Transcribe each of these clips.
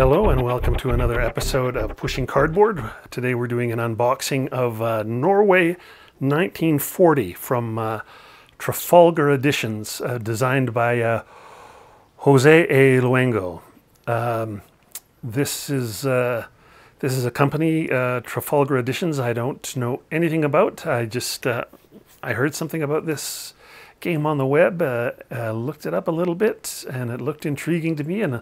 Hello and welcome to another episode of Pushing Cardboard. Today we're doing an unboxing of Norway 1940 from Trafalgar Editions, designed by Jose A. Luengo. This is a company, Trafalgar Editions, I don't know anything about. I heard something about this game on the web, looked it up a little bit, and it looked intriguing to me. And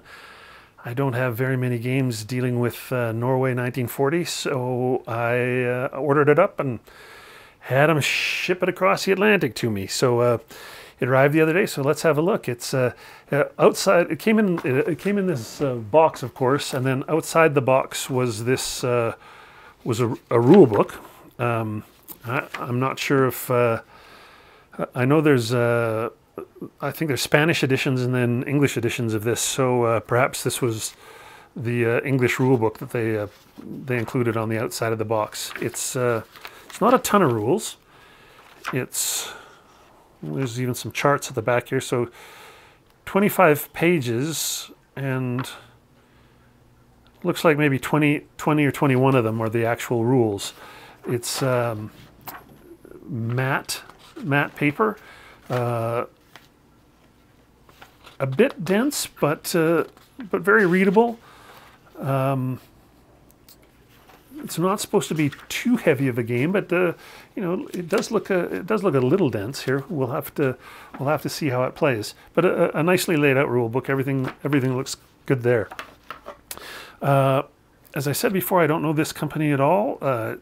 I don't have very many games dealing with Norway 1940, so I ordered it up and had them ship it across the Atlantic to me. So it arrived the other day. So let's have a look. It's outside. It came in this box, of course, and then outside the box was this was a rule book. I'm not sure if I know there's. I think there's Spanish editions and then English editions of this. So perhaps this was the English rule book that they included on the outside of the box. It's not a ton of rules. There's even some charts at the back here. So 25 pages, and looks like maybe 20 or 21 of them are the actual rules. It's matte paper. A bit dense, but very readable. It's not supposed to be too heavy of a game, but you know, it does look a little dense here. We'll have to see how it plays. But a nicely laid out rule book. Everything looks good there. As I said before, I don't know this company at all. I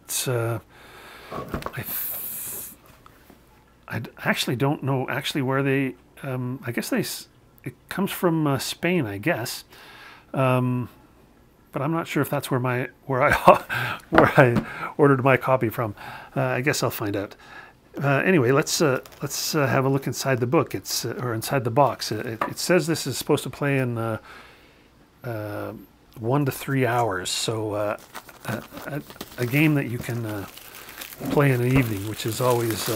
actually don't know where they. I guess it comes from Spain, I guess, but I'm not sure if that's where I ordered my copy from. I guess I'll find out. Anyway, let's have a look inside the book. Or inside the box. It says this is supposed to play in 1 to 3 hours. So a game that you can play in an evening, which is always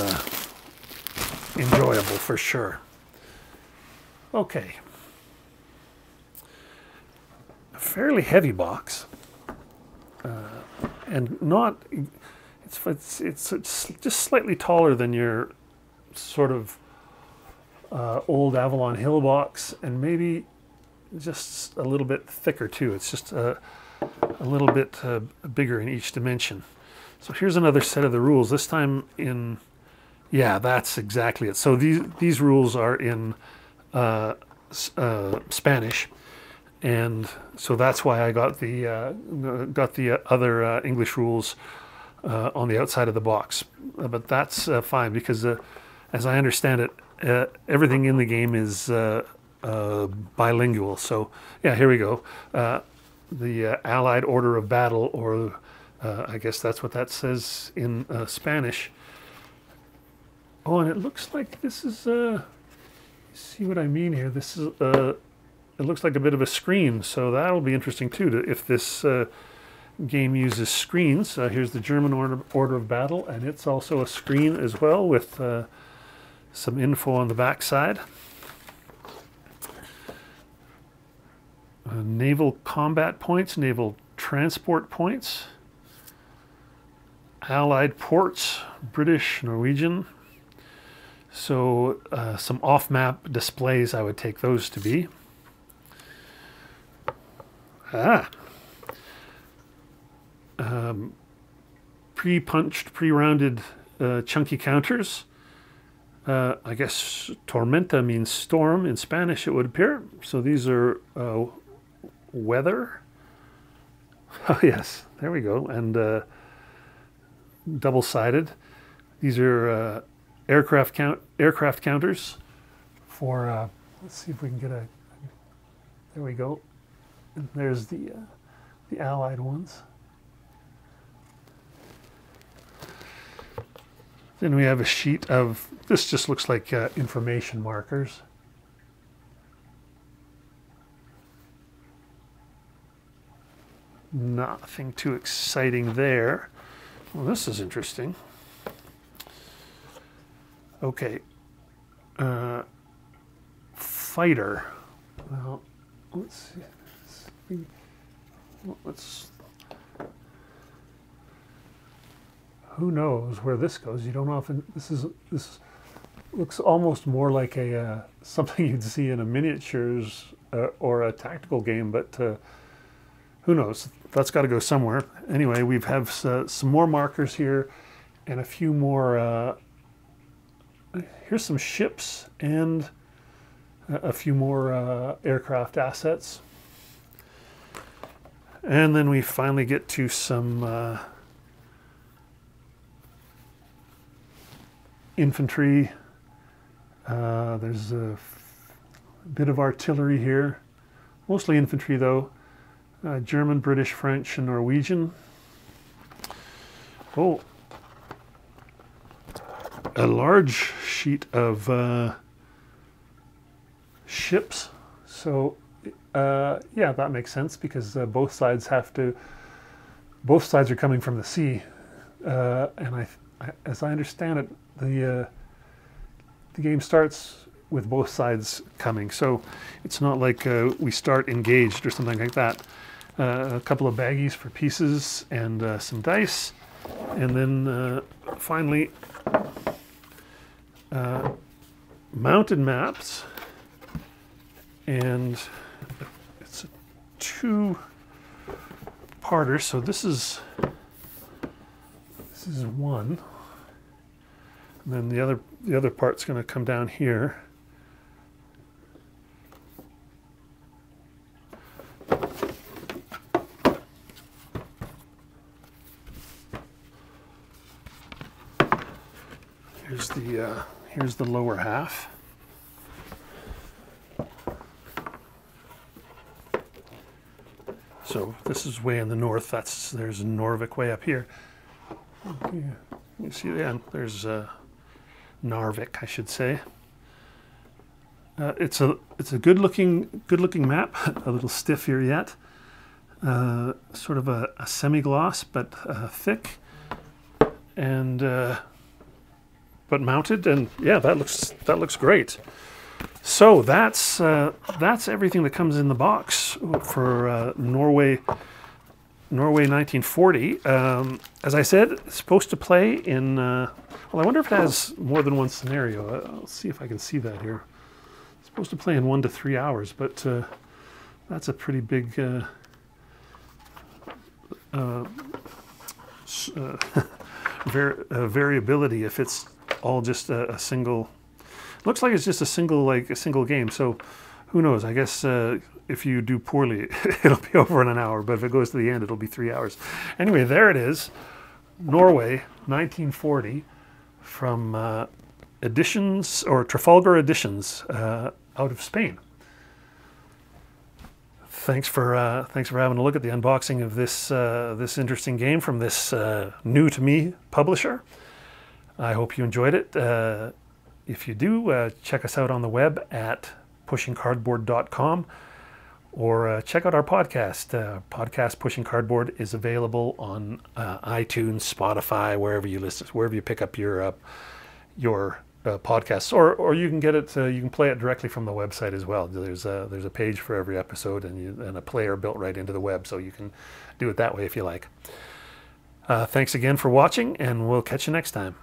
enjoyable for sure. Okay, a fairly heavy box, and not. It's just slightly taller than your sort of old Avalon Hill box, and maybe just a little bit thicker too. It's just a little bit bigger in each dimension. So here's another set of the rules. This time in, yeah, that's exactly it. So these rules are in Spanish, and so that's why I got the other English rules on the outside of the box. But that's fine, because as I understand it, everything in the game is bilingual. So yeah, here we go. The Allied Order of Battle, or I guess that's what that says in Spanish. Oh, and it looks like this is. See what I mean here? This is it looks like a bit of a screen, so that'll be interesting too. If this game uses screens, here's the German Order of Battle, and it's also a screen as well with some info on the back side. Naval combat points, naval transport points, Allied ports, British, Norwegian. So some off-map displays, I would take those to be. Pre-punched, pre-rounded chunky counters. I guess tormenta means storm in Spanish, it would appear. So these are weather. Oh yes, there we go. And double-sided. These are aircraft counters for let's see if we can get a. There we go. And there's the Allied ones. Then we have a sheet of, this just looks like information markers. Nothing too exciting there. Well, this is interesting. Okay, fighter. Well, let's see. let's. Who knows where this goes? You don't often. This looks almost more like a something you'd see in a miniatures or a tactical game, but who knows? That's got to go somewhere. Anyway, we have some more markers here, and a few more. Here's some ships and a few more aircraft assets. And then we finally get to some infantry. There's a bit of artillery here, mostly infantry though. German, British, French, and Norwegian. Oh, a large sheet of ships. So yeah, that makes sense because both sides are coming from the sea, and as I understand it, the game starts with both sides coming. So it's not like we start engaged or something like that. A couple of baggies for pieces and some dice, and then finally mounted maps, and it's a two-parter. So this is one, and then the other part's going to come down here. Here's the lower half. So this is way in the north. There's Norvik way up here. You see that? There's Narvik, I should say. It's a good looking map. A little stiff here yet. Sort of a semi-gloss, but thick, and but mounted, and yeah, that looks great. So that's everything that comes in the box for Norway 1940. As I said, it's supposed to play in. Well, I wonder if it has more than one scenario. I'll see if I can see that here. It's supposed to play in 1 to 3 hours, but that's a pretty big variability if it's all just a single. Looks like it's just a single game. So who knows? I guess if you do poorly, it'll be over in an hour. But if it goes to the end, it'll be 3 hours. Anyway, there it is, Norway 1940 from Editions, or Trafalgar Editions, out of Spain. Thanks for having a look at the unboxing of this interesting game from this new to me publisher. I hope you enjoyed it. If you do, check us out on the web at pushingcardboard.com, or check out our podcast. Podcast Pushing Cardboard is available on iTunes, Spotify, wherever you listen, wherever you pick up your podcasts, or you can get it. You can play it directly from the website as well. There's a page for every episode, and a player built right into the web, so you can do it that way if you like. Thanks again for watching, and we'll catch you next time.